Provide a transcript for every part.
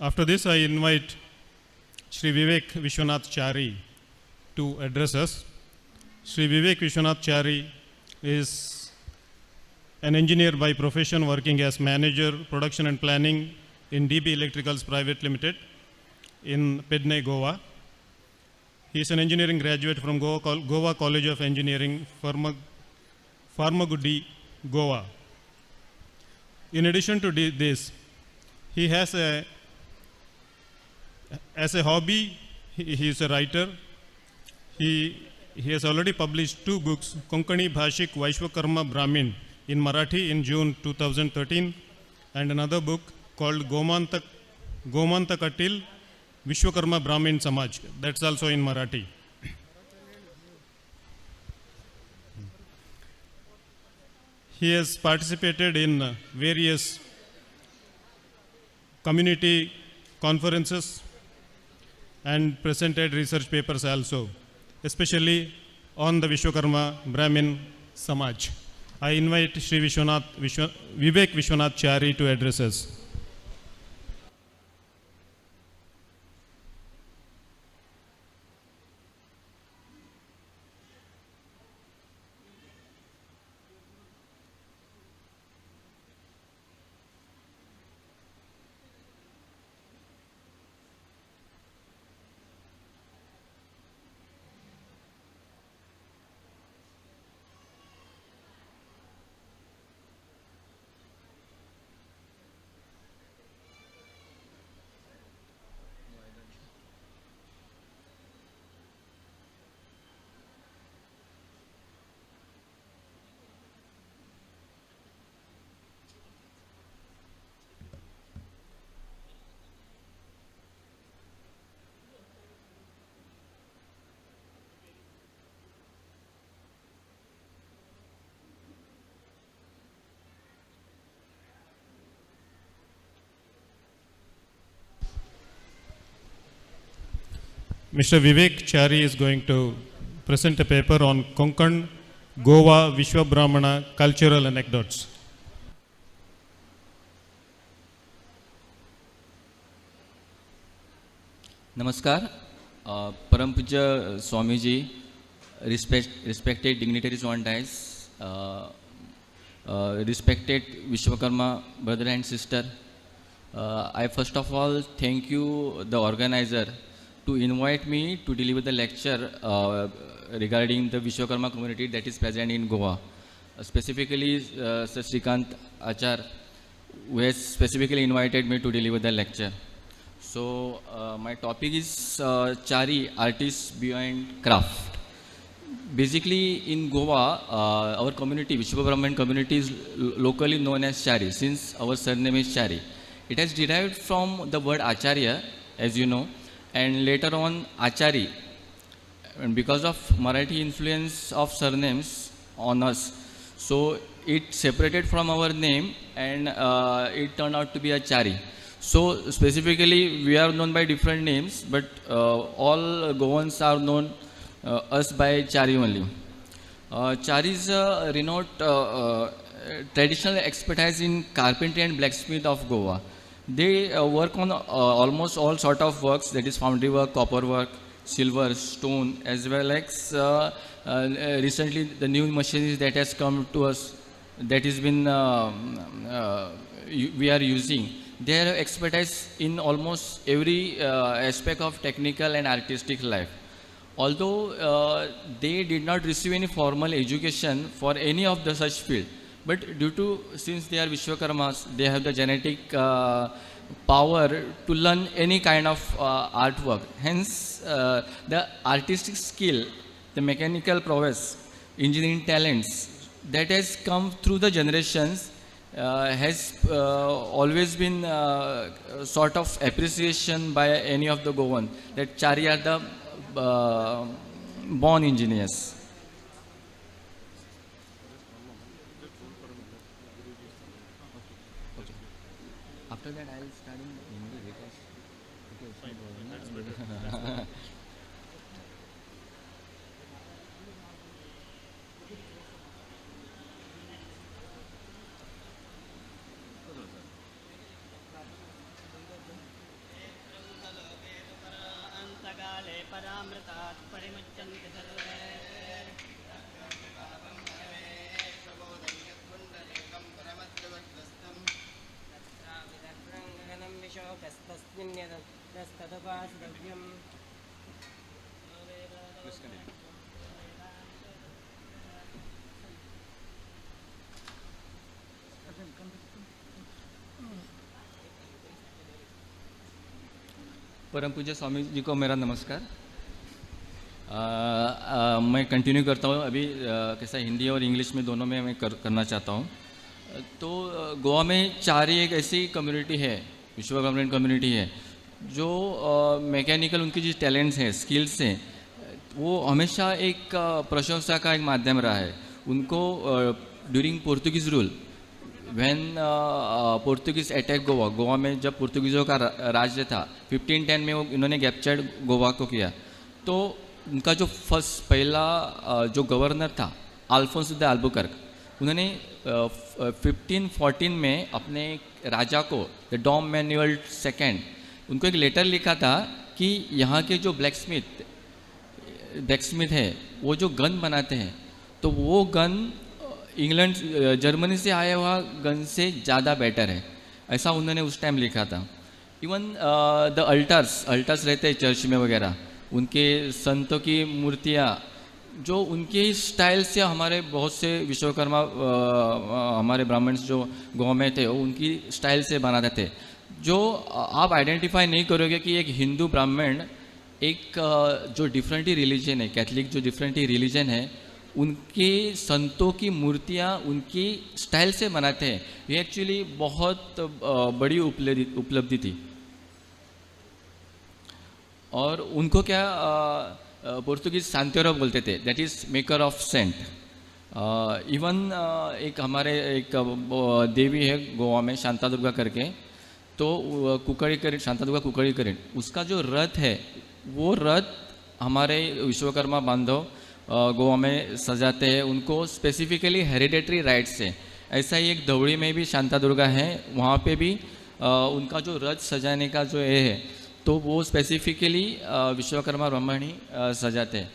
After this, I invite Shri Vivek Vishwanath Chari to address us. Shri Vivek Vishwanath Chari is an engineer by profession working as manager, production and planning in DB Electricals Private Limited in Pedne, Goa. He is an engineering graduate from Goa College of Engineering, Farmagudi, Goa. In addition to this, he has as a hobby, he is a writer. He has already published 2 books, Konkani Bhashik Vaishwakarma Brahmin in Marathi in June 2013, and another book called Gomantakatil Vishwakarma Brahmin Samaj. That's also in Marathi. He has participated in various community conferences and presented research papers also, especially on the Vishwakarma Brahmin Samaj. I invite Shri Vivek Vishwanath Chari to address us. Mr. Vivek Chari is going to present a paper on Konkan, Goa, Vishwa Brahmana cultural anecdotes. Namaskar, Param Puja Swamiji, respected dignitaries on dais, respected Vishwakarma brother and sister. I first of all thank you, the organizer, to invite me to deliver the lecture regarding the Vishwakarma community that is present in Goa. Specifically, Sir Srikant Achar, who has specifically invited me to deliver the lecture. So, my topic is Chari, Artists Behind Craft. Basically, in Goa, our community, Vishwa Brahmin community, is locally known as Chari, since our surname is Chari. It has derived from the word Acharya, as you know, and later on Achari, and because of Marathi influence of surnames on us, so it separated from our name and it turned out to be a Chari. So specifically we are known by different names, but all Goans are known us by Chari only. Chari is a renowned traditional expertise in carpentry and blacksmith of Goa. They work on almost all sort of works, that is foundry work, copper work, silver, stone, as well as recently the new machineries that has come to us, that has been we are using. They have expertise in almost every aspect of technical and artistic life. Although they did not receive any formal education for any of the such field, but due to, since they are Vishwakarmas, they have the genetic power to learn any kind of artwork. Hence, the artistic skill, the mechanical prowess, engineering talents that has come through the generations has always been sort of appreciation by any of the Goan, that Chari are the born engineers. After that, I will start in Hindi because अमृतात् परिमुच्यन्ते सर्वे तत्राविदर्भं विशोकस्तस्मिन् यदस्तदुपासितव्यम् परम पूज्य स्वामी जी को मेरा नमस्कार। मैं continue करता हूँ अभी कैसा हिंदी और इंग्लिश में दोनों में मैं करना चाहता हूँ। तो गोवा में चार ही एक ऐसी कम्युनिटी है, विश्व ब्राह्मण कम्युनिटी है, जो मैकेनिकल उनकी जो टैलेंट्स हैं, स्किल्स हैं, वो हमेशा एक प्रशंसा का एक माध्यम रहा है। उनको during Portuguese rule when Portuguese attack Goa में जब पोर्तुगीज़ों का राज्य था 1510 में, वो इन्होंने कैप्चर्ड गोवा को किया। तो उनका जो पहला जो गवर्नर था अल्फोंसो द अल्बुकर्क, उन्होंने 1514 में अपने राजा को द डॉम मैनुअल सेकेंड उनको एक लेटर लिखा था कि यहाँ के जो ब्लैकस्मिथ है वो जो गन बनाते हैं, तो वो गन इंग्लैंड जर्मनी से आया हुआ गन से ज़्यादा बेटर है, ऐसा उन्होंने उस टाइम लिखा था। इवन द अल्टर्स रहते हैं चर्च में वगैरह, उनके संतों की मूर्तियाँ जो उनके स्टाइल से हमारे बहुत से विश्वकर्मा हमारे ब्राह्मण्स जो गाँव में थे वो उनकी स्टाइल से बनाते थे, जो आप आइडेंटिफाई नहीं करोगे कि एक हिंदू ब्राह्मण एक जो डिफरेंट ही रिलीजन है, कैथलिक जो डिफरेंट ही रिलीजन है, उनके संतों की मूर्तियाँ उनकी स्टाइल से बनाते हैं। ये एक्चुअली बहुत बड़ी उपलब्धि थी। और उनको क्या पोर्तुगीज सांतेरो बोलते थे, that is maker of saint. Even एक हमारे एक देवी है गोवा में शांता दुर्गा करके, तो कुकड़ीकरण, शांता दुर्गा कुकड़ीकरण, उसका जो रथ है वो रथ हमारे विश्वकर्मा बांधव गोवा में सजाते हैं, उनको स्पेसिफिकली हेरिडेटरी राइट्स है। ऐसा ही एक धवड़ी में भी शांता दुर्गा है, वहाँ पे भी उनका जो रथ सजाने का जो है तो वो स्पेसिफिकली विश्वकर्मा ब्राह्मण ही सजाते हैं।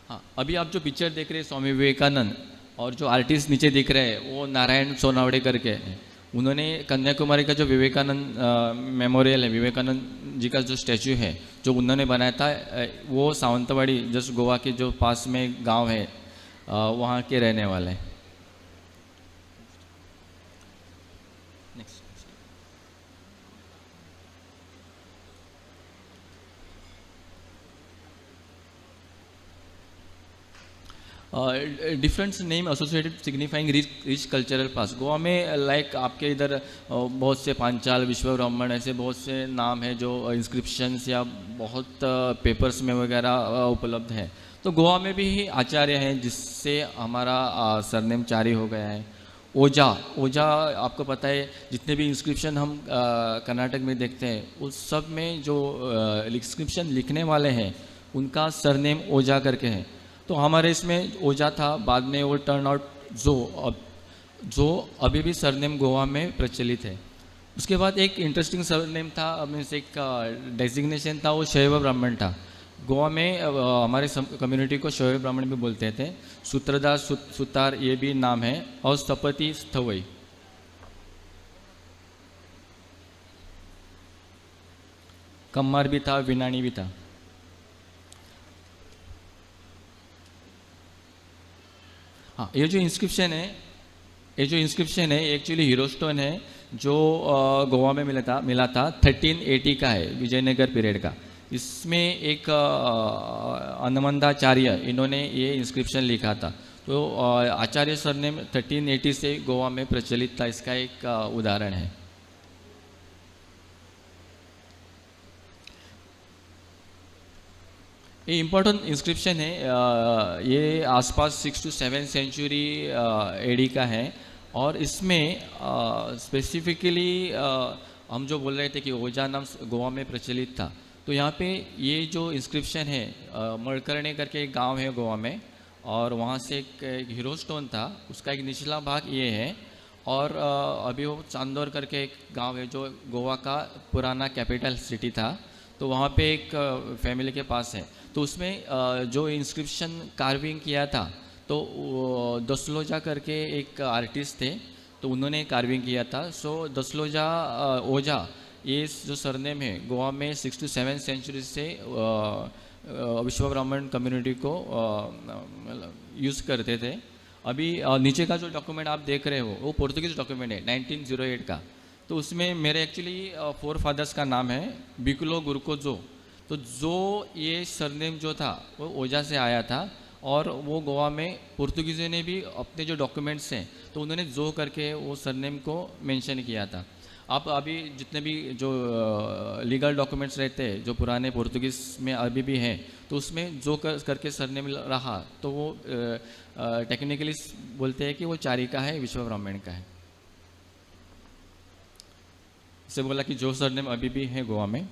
हाँ, अभी आप जो पिक्चर देख रहे हैं स्वामी विवेकानंद, और जो आर्टिस्ट नीचे दिख रहे हैं वो नारायण सोनावड़े करके हैं। उन्होंने कन्याकुमारी का जो विवेकानंद मेमोरियल है, विवेकानंद जी का जो स्टैचू है जो उन्होंने बनाया था, वो सावंतवाड़ी जस्ट गोवा के जो पास में गांव है वहाँ के रहने वाले हैं। Different name associated signifying rich cultural past. Goa में लाइक आपके इधर बहुत से पांचाल, विश्व ब्राह्मण, ऐसे बहुत से नाम हैं जो इंस्क्रिप्शंस या बहुत पेपर्स में वगैरह उपलब्ध है। तो गोवा में भी आचार्य हैं जिससे हमारा सरनेम चारी हो गया है। ओझा आपको पता है, जितने भी इंस्क्रिप्शन हम कर्नाटक में देखते हैं उस सब में जो इंस्क्रिप्शन लिखने वाले हैं उनका सरनेम ओझा करके है। तो हमारे इसमें ओझा था, बाद में वो टर्न आउट जो अभी भी सरनेम गोवा में प्रचलित है। उसके बाद एक इंटरेस्टिंग सरनेम था, मीन्स एक डेजिग्नेशन था, वो शैव ब्राह्मण था। गोवा में हमारे कम्युनिटी को शैव ब्राह्मण भी बोलते थे। सूत्रधार, सुतार ये भी नाम है, और स्थपति स्थवई। कम्मार भी था, विनानी भी था। हाँ, ये जो इंस्क्रिप्शन है एक्चुअली हीरो स्टोन है जो गोवा में मिला था 1380 का है, विजयनगर पीरियड का। इसमें एक अन्नमंदाचार्य, इन्होंने ये इंस्क्रिप्शन लिखा था। तो आचार्य सरनेम 1380 से गोवा में प्रचलित था, इसका एक उदाहरण है। ये इम्पोर्टेंट इंस्क्रिप्शन है, ये आसपास 6 to 7 सेंचुरी एडी का है। और इसमें स्पेसिफिकली हम जो बोल रहे थे कि ओझा नाम गोवा में प्रचलित था, तो यहाँ पे ये जो इंस्क्रिप्शन है, मड़करणे करके एक गांव है गोवा में, और वहाँ से एक हीरो स्टोन था, उसका एक निचला भाग ये है, और अभी वो चांदौर करके एक गांव है जो गोवा का पुराना कैपिटल सिटी था, तो वहाँ पे एक फैमिली के पास है। तो उसमें जो इंस्क्रिप्शन कार्विंग किया था, तो दसलोजा करके एक आर्टिस्ट थे, तो उन्होंने कार्विंग किया था। सो दसलोजा ओझा, ये जो सरनेम है गोवा में 6 to 7 सेंचुरी से विश्व ब्राह्मण कम्युनिटी को यूज़ करते थे। अभी नीचे का जो डॉक्यूमेंट आप देख रहे हो वो पोर्तुगीज़ डॉक्यूमेंट है 1908 का। तो उसमें मेरे एक्चुअली 4 फादर्स का नाम है बिकुलो गुरकोजो। तो जो ये सरनेम जो था वो ओझा से आया था, और वो गोवा में पोर्तुगीज़ों ने भी अपने जो डॉक्यूमेंट्स हैं तो उन्होंने जो करके वो सरनेम को मेंशन किया था। आप अभी जितने भी जो लीगल डॉक्यूमेंट्स रहते हैं जो पुराने पोर्तुगीज़ में अभी भी हैं, तो उसमें जो करके सरनेम रहा तो वो टेक्निकली बोलते हैं कि वो चारी का है, विश्व ब्राह्मण का है। इससे बोला कि जो सरनेम अभी भी है गोवा में।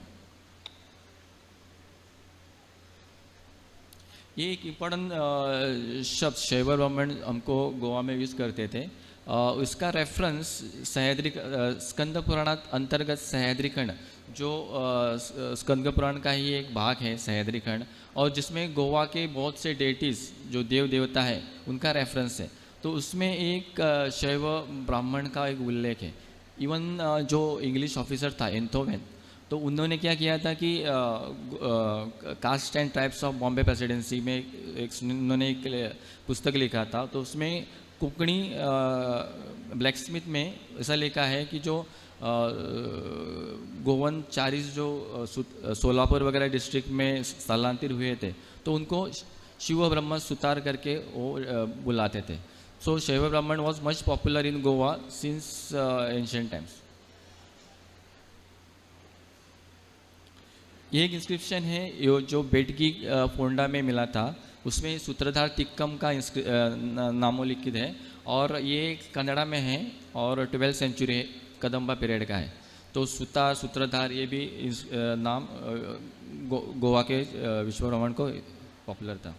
ये एक इम्पोर्टेंट शब्द शैव ब्राह्मण हमको गोवा में यूज़ करते थे। इसका रेफरेंस सह्याद्री स्कंद पुराण अंतर्गत सह्याद्री खंड, जो स्कंद पुराण का ही एक भाग है सह्याद्री खंड, और जिसमें गोवा के बहुत से डेटीज़ जो देव देवता है उनका रेफरेंस है। तो उसमें एक शैव ब्राह्मण का एक उल्लेख है। इवन जो इंग्लिश ऑफिसर था एंथोवेन, तो उन्होंने क्या किया था कि caste and tribes of Bombay presidency में उन्होंने एक पुस्तक लिखा था। तो उसमें कोंकणी ब्लैकस्मिथ में ऐसा लिखा है कि जो गोवन चारीस जो सोलापुर वगैरह डिस्ट्रिक्ट में स्थलांतरित हुए थे, तो उनको शिव ब्रह्म सुतार करके वो बुलाते थे। सो शैव ब्राह्मण was much popular in Goa since ancient times. ये एक इंस्क्रिप्शन है जो बेटगी फोंडा में मिला था, उसमें सूत्रधार तिक्कम का नामोल्लिखित है, और ये कन्नड़ा में है और 12th सेंचुरी कदम्बा पीरियड का है। तो सुतार सूत्रधार ये भी नाम गोवा के विश्व ब्राह्मण को पॉपुलर था।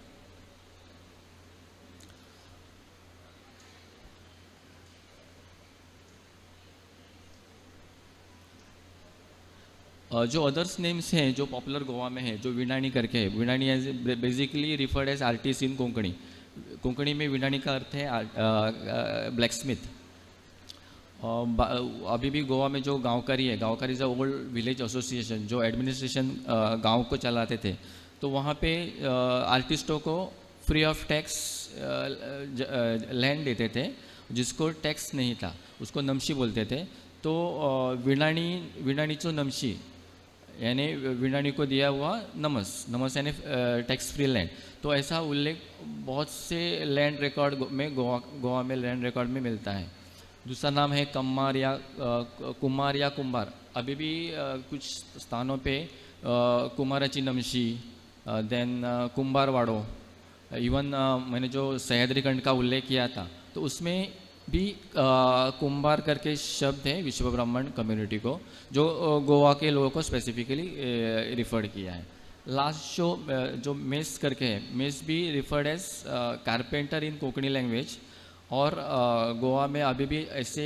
जो अदर्स नेम्स हैं जो पॉपुलर गोवा में है, जो विनानी करके है, विनानी as basically referred as artist in Konkani. Konkani में विनानी का अर्थ है ब्लैक स्मिथ। अभी भी गोवा में जो गांवकारी है, gaunkari is a old village association जो एडमिनिस्ट्रेशन गांव को चलाते थे। तो वहाँ पे आर्टिस्टों को फ्री ऑफ टैक्स लैंड देते थे, जिसको टैक्स नहीं था उसको नमशी बोलते थे। तो विनानीचो नमशी यानी विनानी को दिया हुआ नमस यानी टैक्स फ्री लैंड। तो ऐसा उल्लेख बहुत से लैंड रिकॉर्ड में गोवा में लैंड रिकॉर्ड में मिलता है। दूसरा नाम है कुम्हार या कुंभार। अभी भी कुछ स्थानों पे कुमाराची नमशी, देन कुंभारवाड़ो, इवन मैंने जो सह्याद्री खंड का उल्लेख किया था तो उसमें भी कुंभार करके शब्द है विश्व ब्राह्मण कम्युनिटी को, जो गोवा के लोगों को स्पेसिफिकली रिफर्ड किया है। लास्ट जो मेस करके है, मेस भी रिफर्ड एज कारपेंटर इन कोंकणी लैंग्वेज। और गोवा में अभी भी ऐसे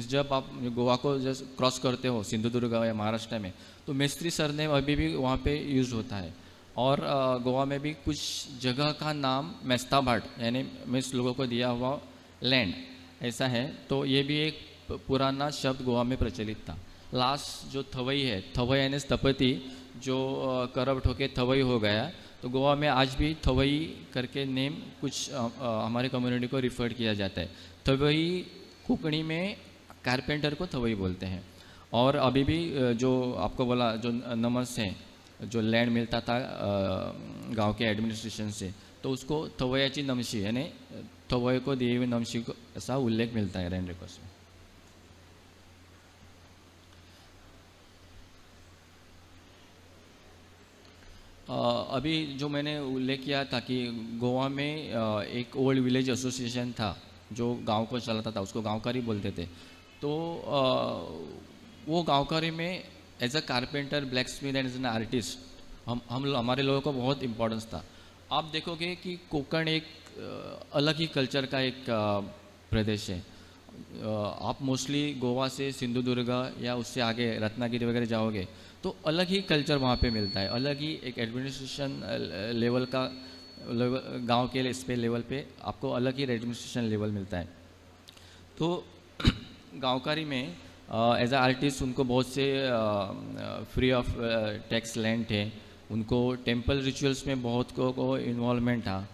जब आप गोवा को जस्ट क्रॉस करते हो सिंधुदुर्ग या महाराष्ट्र में, तो मेस्त्री सरनेम अभी भी वहाँ पे यूज़ होता है। और गोवा में भी कुछ जगह का नाम मेस्ता भाट यानी मेस लोगों को दिया हुआ लैंड ऐसा है। तो ये भी एक पुराना शब्द गोवा में प्रचलित था। लास्ट जो थवई है, थवई यानी स्थपति जो करप्ट होके थवई हो गया, तो गोवा में आज भी थवई करके नेम कुछ हमारे कम्युनिटी को रिफर्ड किया जाता है। थवई कोंकणी में कारपेंटर को थवई बोलते हैं। और अभी भी जो आपको बोला जो नमस है, जो लैंड मिलता था गांव के एडमिनिस्ट्रेशन से, तो उसको थवयाची नमशी यानी थवय को दिए हुए नमशी को ऐसा उल्लेख मिलता है लैंड रिकॉर्ड्स में। अभी जो मैंने उल्लेख किया था कि गोवा में एक ओल्ड विलेज एसोसिएशन था जो गांव को चलाता था, उसको गांवकारी बोलते थे। तो वो गांवकारी में as a carpenter, blacksmith and as an artist हमारे लोगों को बहुत इम्पोर्टेंस था। आप देखोगे कि कोंकण एक अलग ही कल्चर का एक प्रदेश है। आप मोस्टली गोवा से सिंधुदुर्ग या उससे आगे रत्नागिरी वगैरह जाओगे तो अलग ही कल्चर वहाँ पे मिलता है, अलग ही एक एडमिनिस्ट्रेशन लेवल का गांव के इस पे लेवल पे आपको अलग ही एडमिनिस्ट्रेशन लेवल मिलता है। तो गांवकारी में एज अ आर्टिस्ट उनको बहुत से फ्री ऑफ टैक्स लैंड थे, उनको टेम्पल रिचुअल्स में बहुत को इन्वॉल्वमेंट था।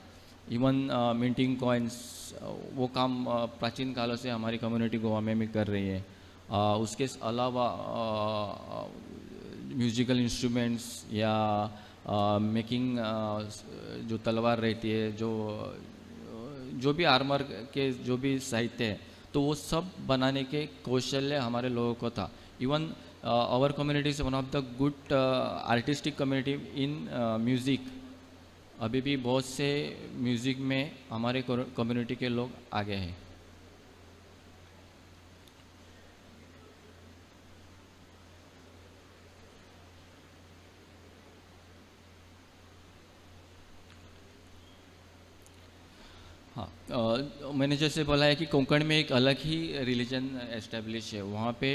इवन मिंटिंग कॉइन्स वो काम प्राचीन कालों से हमारी कम्युनिटी गोवा में भी कर रही है। उसके अलावा म्यूजिकल इंस्ट्रूमेंट्स या मेकिंग जो तलवार रहती है, जो भी आर्मर के जो भी साहित्य है, तो वो सब बनाने के कौशल्य हमारे लोगों को था। Even our community is one of the good artistic community in music. अभी भी बहुत से म्यूज़िक में हमारे कम्युनिटी के लोग आगे हैं। हाँ, मैंने जैसे बोला है कि कोंकण में एक अलग ही रिलीजन एस्टेब्लिश है। वहाँ पे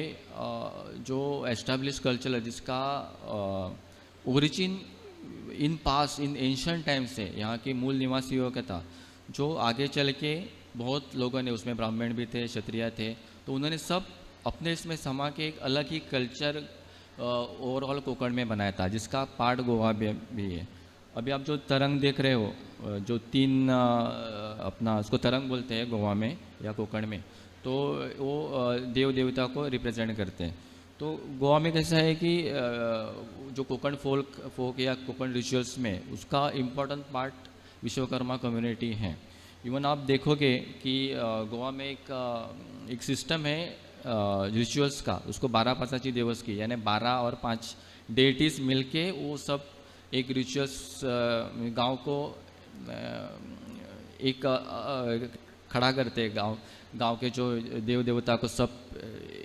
जो एस्टेब्लिश कल्चर है जिसका origin in pass in ancient time से यहाँ के मूल निवासियों का था, जो आगे चल के बहुत लोगों ने, उसमें ब्राह्मण भी थे, क्षत्रिय थे, तो उन्होंने सब अपने इसमें समा के एक अलग ही कल्चर ओवरऑल कोंकण में बनाया था, जिसका पार्ट गोवा भी है। अभी आप जो तरंग देख रहे हो, जो तीन अपना उसको तरंग बोलते हैं गोवा में या कोंकण में, तो वो देव देवता को रिप्रेजेंट करते हैं। तो गोवा में कैसा है कि जो कोंकण फोक या कोंकण रिचुअल्स में उसका इम्पोर्टेंट पार्ट विश्वकर्मा कम्युनिटी है। इवन आप देखोगे कि गोवा में एक सिस्टम है रिचुअल्स का, उसको 12 पासाची दिवस की, यानी 12 और 5 डेटीज़ मिलके वो सब एक रिचुअल्स गांव को एक खड़ा करते हैं। गांव के जो देव देवता को सब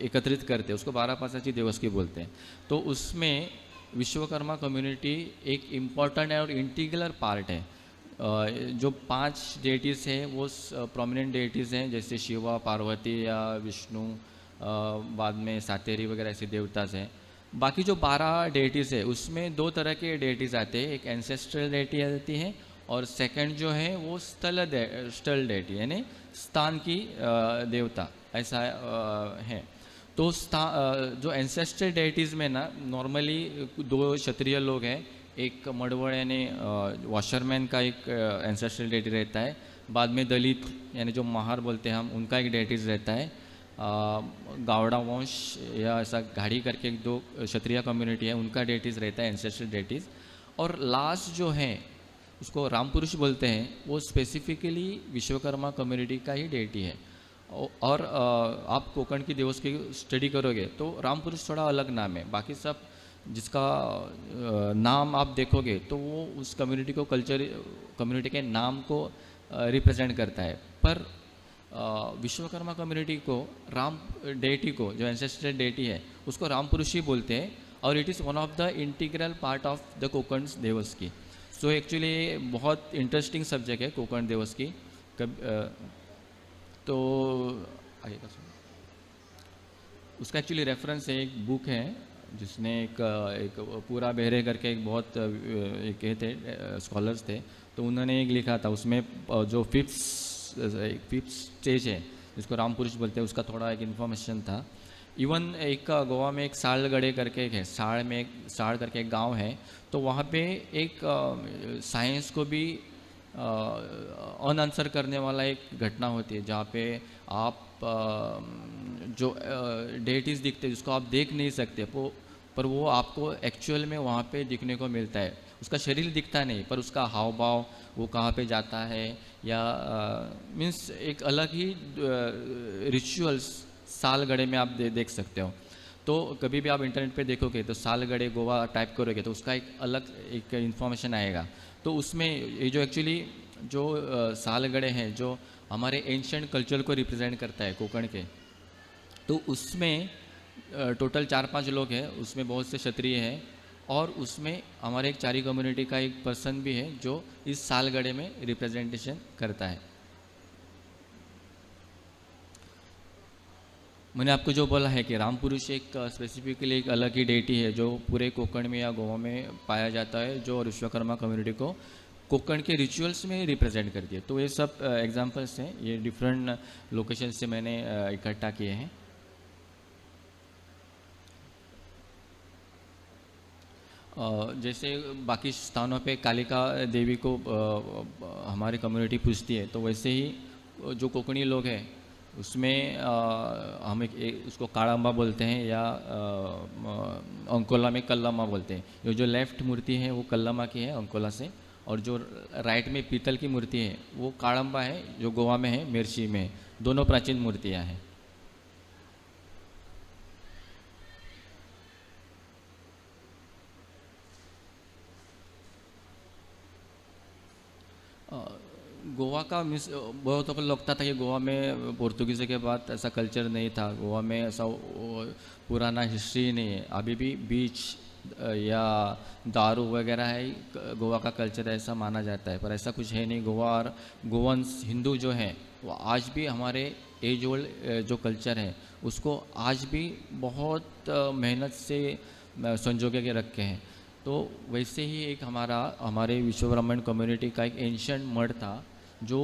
एकत्रित करते हैं, उसको 12 पासाची दिवस की बोलते हैं। तो उसमें विश्वकर्मा कम्युनिटी एक इम्पॉर्टेंट और इंटीग्रल पार्ट है। जो 5 डेटीज़ हैं वो प्रोमिनेंट डेटीज़ हैं, जैसे शिवा, पार्वती या विष्णु, बाद में सातेरी वगैरह ऐसे देवताज हैं। बाकी जो 12 डेटीज़ है उसमें 2 तरह के डेटीज़ आते हैं, एक एंसेस्ट्रल डेटी आती है और सेकंड जो है वो स्टल डेटी यानी स्थान की देवता ऐसा है। तो जो एंसेस्ट्रल डेटीज़ में ना नॉर्मली 2 क्षत्रिय लोग हैं, एक मड़वड़ यानी वॉशरमैन का एक एंसेस्ट्रल डेटी रहता है, बाद में दलित यानी जो महार बोलते हैं हम, उनका एक डेटीज़ रहता है, गावड़ा वंश या ऐसा घाड़ी करके 2 क्षत्रिय कम्युनिटी है, उनका डेटीज़ रहता है एंसेस्ट्रल डेटीज़। और लास्ट जो है उसको राम पुरुष बोलते हैं, वो स्पेसिफिकली विश्वकर्मा कम्युनिटी का ही डेटी है। और आप कोंकण की दिवस की स्टडी करोगे तो राम पुरुष थोड़ा अलग नाम है, बाकी सब जिसका नाम आप देखोगे तो वो उस कम्युनिटी को कम्युनिटी के नाम को रिप्रेजेंट करता है। पर विश्वकर्मा कम्युनिटी को राम डेटी को, जो एंसेस्ट्रल डेटी है, उसको राम पुरुष ही बोलते हैं और it is one of the integral part of the Konkan दिवस की। सो एक्चुअली बहुत इंटरेस्टिंग सब्जेक्ट है कोंकण दिवस की। तो आगे का उसका एक्चुअली रेफरेंस है, एक बुक है जिसने एक पूरा बेहरे करके एक बहुत एक थे स्कॉलर्स थे, तो उन्होंने एक लिखा था, उसमें जो फिफ्थ स्टेज है जिसको राम पुरुष बोलते हैं, उसका थोड़ा एक इन्फॉर्मेशन था। इवन एक गोवा में एक सालगढ़े करके एक है, साड़ करके एक गांव है, तो वहाँ पे एक साइंस को भी अनआंसर करने वाला एक घटना होती है, जहाँ पे आप जो डेटीज़ दिखते हैं जिसको आप देख नहीं सकते, पर वो आपको एक्चुअल में वहाँ पे दिखने को मिलता है। उसका शरीर दिखता नहीं, पर उसका हाव भाव वो कहाँ पे जाता है, या मीन्स एक अलग ही रिचुअल्स सालगढ़े में आप देख सकते हो। तो कभी भी आप इंटरनेट पे देखोगे तो सालगढ़े गोवा टाइप करोगे तो उसका एक अलग एक इन्फॉर्मेशन आएगा। तो उसमें ये जो एक्चुअली जो सालगढ़े हैं जो हमारे एंशिएंट कल्चर को रिप्रेजेंट करता है कोंकण के, तो उसमें टोटल 4-5 लोग हैं, उसमें बहुत से क्षत्रिय हैं और उसमें हमारे एक चारी कम्युनिटी का एक पर्सन भी है जो इस सालगढ़े में रिप्रेजेंटेशन करता है। मैंने आपको जो बोला है कि राम पुरुष एक स्पेसिफिकली एक अलग ही डेटी है जो पूरे कोकण में या गोवा में पाया जाता है, जो विश्वकर्मा कम्युनिटी को कोकण के रिचुअल्स में रिप्रेजेंट करती है। तो ये सब एग्जांपल्स हैं, ये डिफरेंट लोकेशन से मैंने इकट्ठा किए हैं। जैसे बाकी स्थानों पे कालिका देवी को हमारी कम्युनिटी पूजती है, तो वैसे ही जो कोकणी लोग हैं उसमें हम उसको काड़ाम्बा बोलते हैं या अंकोला में कल्लम्मा बोलते हैं। ये जो लेफ्ट मूर्ति है वो कल्लम्मा की है अंकोला से, और जो राइट में पीतल की मूर्ति है वो काड़ाम्बा है जो गोवा में है, मिर्ची में है। दोनों प्राचीन मूर्तियाँ हैं। गोवा का मिस बहुत को लगता था कि गोवा में पोर्तुगीज़ के बाद ऐसा कल्चर नहीं था, गोवा में ऐसा पुराना हिस्ट्री नहीं है। अभी भी बीच या दारू वगैरह है, गोवा का कल्चर ऐसा माना जाता है, पर ऐसा कुछ है नहीं। गोवा और गोवंस हिंदू जो हैं वो आज भी हमारे एज ओल्ड जो कल्चर है उसको आज भी बहुत मेहनत से संजो के रखे हैं। तो वैसे ही एक हमारे विश्व ब्राह्मण कम्युनिटी का एक एंशियंट मठ था जो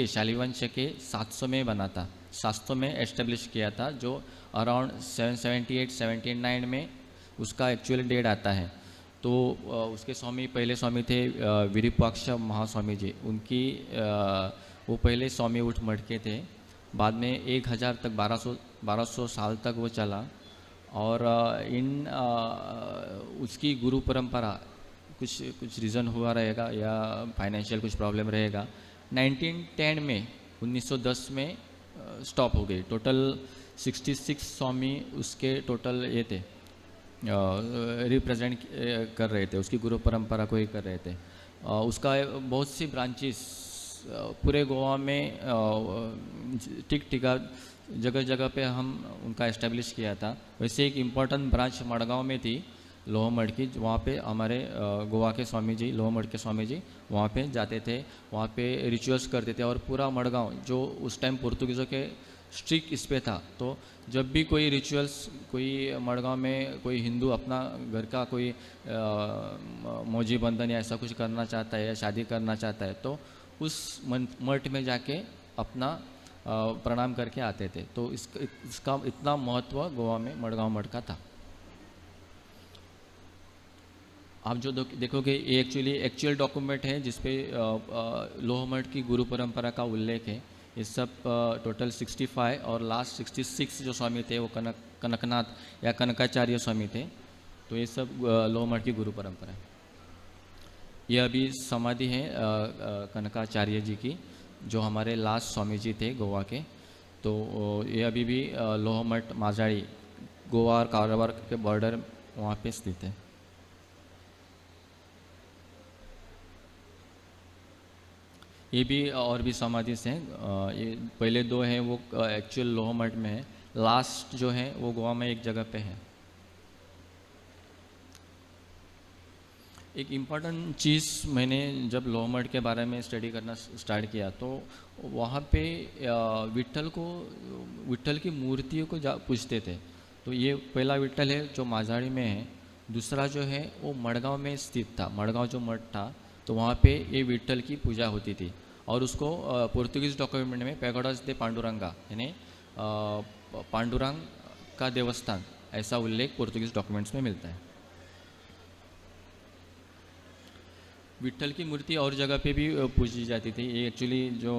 शालिवाहन शके 700 में बना था, 700 में एस्टेब्लिश किया था, जो अराउंड 778-779 में उसका एक्चुअल डेट आता है। तो उसके पहले स्वामी थे विरूपाक्ष महास्वामी जी। उनकी वो पहले स्वामी उठ मठ के थे, बाद में 1000 तक 1200 साल तक वो चला। और उसकी गुरु परंपरा कुछ रीज़न हुआ रहेगा या फाइनेंशियल कुछ प्रॉब्लम रहेगा, 1910 में 1910 में स्टॉप हो गई। टोटल 66 स्वामी उसके टोटल ये थे, रिप्रेजेंट कर रहे थे, उसकी गुरु परंपरा को ही कर रहे थे। उसका बहुत सी ब्रांचेस पूरे गोवा में टिका जगह जगह पे हम उनका इस्टेब्लिश किया था। वैसे एक इम्पॉर्टेंट ब्रांच मड़गांव में थी, लोह मठ की, वहाँ पे हमारे गोवा के स्वामी जी, लोह मठ के स्वामी जी वहाँ पे जाते थे, वहाँ पे रिचुअल्स करते थे। और पूरा मड़गांव जो उस टाइम पोर्तुगीज़ों के स्ट्रिक्ट इस पे था, तो जब भी कोई रिचुअल्स, कोई मड़गांव में कोई हिंदू अपना घर का कोई मौजी बंधन या ऐसा कुछ करना चाहता है या शादी करना चाहता है, तो उस मठ में जाके अपना प्रणाम करके आते थे। तो इसका इतना महत्व गोवा में मड़गांव मठ का था। आप जो देखोगे ये एक्चुअल डॉक्यूमेंट है जिसपे लोह मठ की गुरु परंपरा का उल्लेख है। ये सब टोटल 65 और लास्ट 66 जो स्वामी थे वो कनकनाथ या कनकाचार्य स्वामी थे। तो ये सब लोह मठ की गुरु परंपरा है। ये अभी समाधि है कनकाचार्य जी की, जो हमारे लास्ट स्वामी जी थे गोवा के। तो ये अभी भी लोह मठ माजाड़ी, गोवा और कारोबार के बॉर्डर वहाँ पे स्थित है। ये भी और भी समाधि हैं। ये पहले दो हैं वो एक्चुअल लोह मठ में है, लास्ट जो है वो गोवा में एक जगह पे है। एक इम्पॉर्टेंट चीज़ मैंने जब लोह मठ के बारे में स्टडी करना स्टार्ट किया तो वहाँ पे विट्ठल की मूर्तियों को पूछते थे। तो ये पहला विट्ठल है जो माजाड़ी में है, दूसरा जो है वो मड़गांव में स्थित था। मड़गांव जो मठ था तो वहाँ पे ये विट्ठल की पूजा होती थी, और उसको पोर्तुगीज़ डॉक्यूमेंट में पैगोडास दे पांडुरंगा यानी पांडुरंग का देवस्थान ऐसा उल्लेख पोर्तुगीज़ डॉक्यूमेंट्स में मिलता है। विट्ठल की मूर्ति और जगह पे भी पूजी जाती थी। ये एक्चुअली जो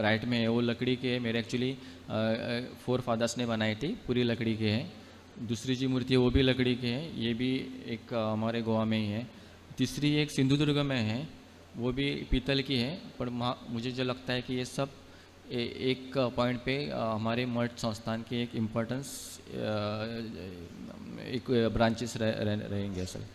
राइट में है वो लकड़ी के है, मेरे एक्चुअली 4 फादर्स ने बनाई थी, पूरी लकड़ी के है। दूसरी जी मूर्ति है वो भी लकड़ी के है, ये भी एक हमारे गोवा में ही है। तीसरी एक सिंधुदुर्ग में है, वो भी पीतल की है। पर मुझे जो लगता है कि ये सब एक पॉइंट पे हमारे मठ संस्थान की एक इम्पोर्टेंस एक ब्रांचेस रहेंगे सर।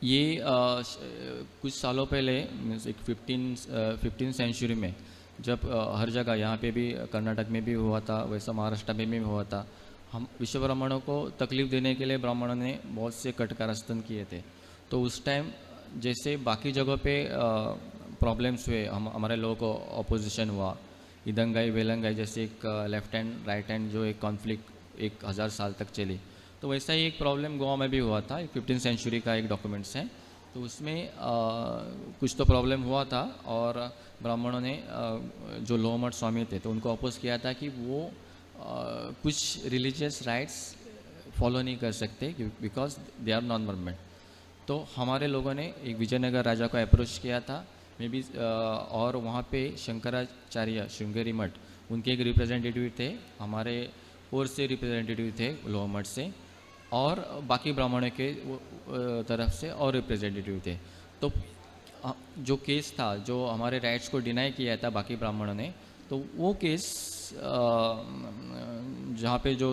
ये कुछ सालों पहले एक 15 सेंचुरी में जब हर जगह, यहाँ पे भी कर्नाटक में भी हुआ था, वैसा महाराष्ट्र में भी हुआ था, हम विश्व ब्राह्मणों को तकलीफ़ देने के लिए ब्राह्मणों ने बहुत से कट कारस्थान किए थे। तो उस टाइम जैसे बाकी जगहों पे प्रॉब्लम्स हुए, हमारे लोगों को अपोजिशन हुआ, इदंगाई वेलंगाई जैसे एक लेफ्ट हैंड राइट हैंड जो एक कॉन्फ्लिक्ट 1000 साल तक चली, तो वैसा ही एक प्रॉब्लम गोवा में भी हुआ था। 15वीं सेंचुरी का एक डॉक्यूमेंट्स है, तो उसमें कुछ तो प्रॉब्लम हुआ था और ब्राह्मणों ने जो लोअर मठ स्वामी थे तो उनको अपोज किया था कि वो कुछ रिलीजियस राइट्स फॉलो नहीं कर सकते because they are non government. तो हमारे लोगों ने एक विजयनगर राजा को अप्रोच किया था मे बी, और वहाँ पे शंकराचार्य श्रृंगेरी मठ उनके एक रिप्रेजेंटेटिव थे, हमारे ओर से रिप्रेजेंटेटिव थे लोअर मठ से, और बाकी ब्राह्मणों के तरफ से और रिप्रेजेंटेटिव थे। तो जो केस था जो हमारे राइट्स को डिनाई किया था बाकी ब्राह्मणों ने, तो वो केस जहाँ पे जो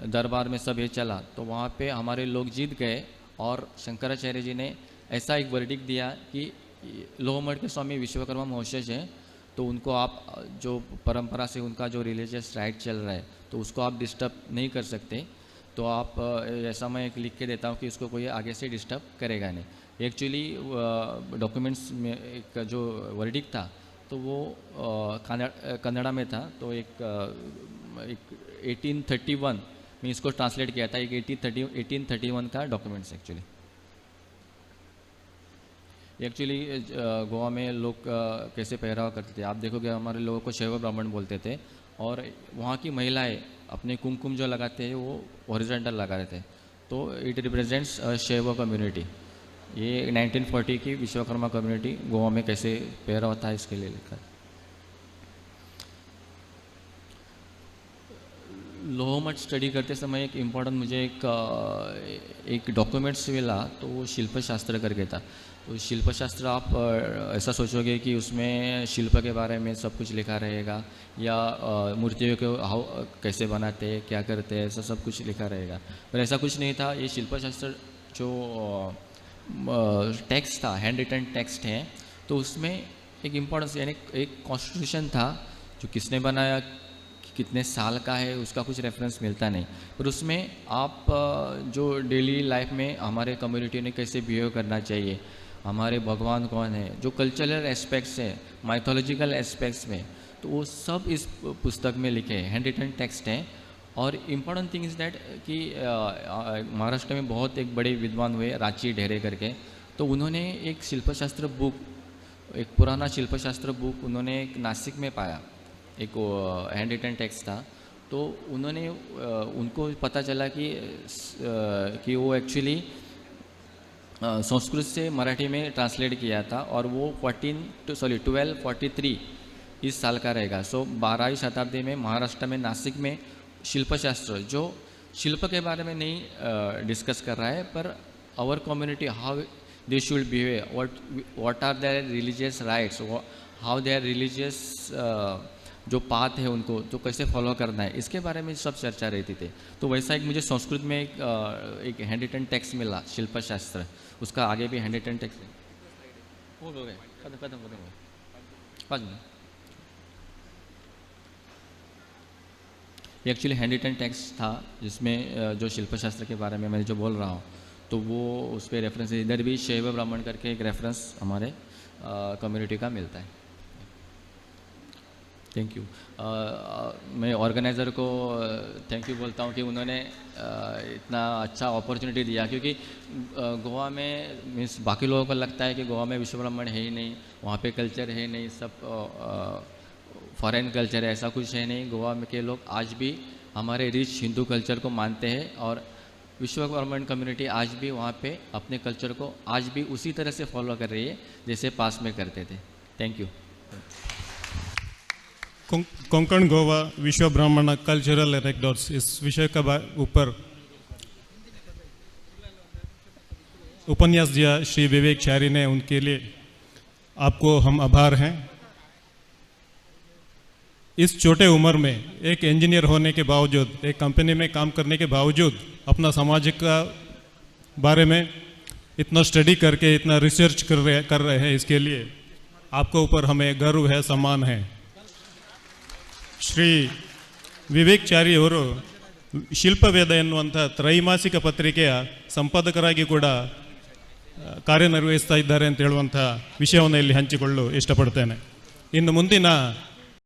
दरबार में सब ये चला तो वहाँ पे हमारे लोग जीत गए और शंकराचार्य जी ने ऐसा एक वर्डिक्ट दिया कि लोअर मठ के स्वामी विश्वकर्मा महोशय हैं, तो उनको आप जो परंपरा से उनका जो रिलीजियस राइट चल रहा है तो उसको आप डिस्टर्ब नहीं कर सकते। तो आप ऐसा मैं एक लिख के देता हूँ कि उसको कोई आगे से डिस्टर्ब करेगा नहीं। एक्चुअली डॉक्यूमेंट्स में एक जो वर्डिक्ट था तो वो कन्नड़ा में था, तो एक 1831 में इसको ट्रांसलेट किया था, एक 1831 का डॉक्यूमेंट्स एक्चुअली गोवा में लोग कैसे पहरावा करते थे आप देखोगे, हमारे लोगों को शैव ब्राह्मण बोलते थे, और वहाँ की महिलाएं अपने कुमकुम जो लगाते हैं वो हॉरिजॉन्टल लगा रहे थे, तो इट रिप्रेजेंट्स शैव कम्युनिटी। ये 1940 की विश्वकर्मा कम्युनिटी गोवा में कैसे पहरावा था इसके लिए लिखा। लोअर मठ स्टडी करते समय एक इम्पॉर्टेंट मुझे एक डॉक्यूमेंट्स मिला, तो वो शिल्पशास्त्र करके था। तो शिल्पशास्त्र आप ऐसा सोचोगे कि उसमें शिल्प के बारे में सब कुछ लिखा रहेगा या मूर्तियों को कैसे बनाते हैं क्या करते हैं ऐसा सब कुछ लिखा रहेगा, पर ऐसा कुछ नहीं था। ये शिल्पशास्त्र जो टेक्स्ट था, हैंड रिटन टेक्स्ट है, तो उसमें एक इम्पोर्टेंस यानी एक कॉन्स्टिट्यूशन था जो किसने बनाया कितने साल का है उसका कुछ रेफरेंस मिलता नहीं, पर उसमें आप जो डेली लाइफ में हमारे कम्युनिटी ने कैसे बिहेव करना चाहिए, हमारे भगवान कौन है, जो कल्चरल एस्पेक्ट्स हैं, माइथोलॉजिकल एस्पेक्ट्स में, तो वो सब इस पुस्तक में लिखे हैं, हैंड रिटन टेक्स्ट हैं। और इम्पॉर्टेंट थिंग इज़ दैट कि महाराष्ट्र में बहुत एक बड़े विद्वान हुए रांची ढेरे करके, तो उन्होंने एक शिल्पशास्त्र बुक, एक पुराना शिल्पशास्त्र बुक उन्होंने एक नासिक में पाया, एक हैंड रिटन टेक्स्ट था, तो उन्होंने उनको पता चला कि वो एक्चुअली संस्कृत से मराठी में ट्रांसलेट किया था, और वो 1243 इस साल का रहेगा। सो 12वीं शताब्दी में महाराष्ट्र में नासिक में शिल्पशास्त्र जो शिल्प के बारे में नहीं डिस्कस कर रहा है, पर our community how they should behave, what are their religious rights, how their religious जो पाथ है उनको तो कैसे फॉलो करना है, इसके बारे में सब चर्चा रहती थी। तो वैसा एक मुझे संस्कृत में एक हैंड रिटन टेक्स्ट मिला शिल्पशास्त्र, उसका आगे भी हैंड रिटन टेक्स्ट हो गए खत्म हो गए। एक्चुअली हैंड रिटन टेक्स्ट था जिसमें जो शिल्पशास्त्र के बारे में मैं जो बोल रहा हूँ, तो वो उस पर रेफरेंस, इधर भी शैव ब्राह्मण करके एक रेफरेंस हमारे कम्युनिटी का मिलता है। Thank you. मैं ऑर्गेनाइज़र को थैंक यू बोलता हूँ कि उन्होंने इतना अच्छा अपॉर्चुनिटी दिया, क्योंकि गोवा में मीन्स बाकी लोगों को लगता है कि गोवा में विश्व ब्राह्मण है ही नहीं, वहाँ पे कल्चर है नहीं, सब फॉरेन कल्चर है, ऐसा कुछ है नहीं। गोवा में के लोग आज भी हमारे रिच हिंदू कल्चर को मानते हैं, और विश्व ब्राह्मण कम्युनिटी आज भी वहाँ पे अपने कल्चर को आज भी उसी तरह से फॉलो कर रही है जैसे पास में करते थे। Thank you. कोंकण गोवा विश्व ब्राह्मण कल्चरल एनेक्डोट्स, इस विषय का ऊपर उपन्यास दिया श्री विवेक चारी ने, उनके लिए आपको हम आभार हैं। इस छोटे उम्र में एक इंजीनियर होने के बावजूद, एक कंपनी में काम करने के बावजूद, अपना समाज का बारे में इतना स्टडी करके इतना रिसर्च कर रहे हैं, इसके लिए आपको ऊपर हमें गर्व है, सम्मान है। ಶ್ರೀ ವಿವೇಕ್ಚಾರಿ ಅವರು ಶಿಲ್ಪವೇದ ಎನ್ನುವಂಥ ತ್ರೈಮಾಸಿಕ ಪತ್ರಿಕೆಯ ಸಂಪಾದಕರಾಗಿ ಕೂಡ ಕಾರ್ಯನಿರ್ವಹಿಸ್ತಾ ಇದ್ದಾರೆ ಅಂತ ಹೇಳುವಂಥ ವಿಷಯವನ್ನು ಇಲ್ಲಿ ಹಂಚಿಕೊಳ್ಳಲು ಇಷ್ಟಪಡ್ತೇನೆ. ಇನ್ನು ಮುಂದಿನ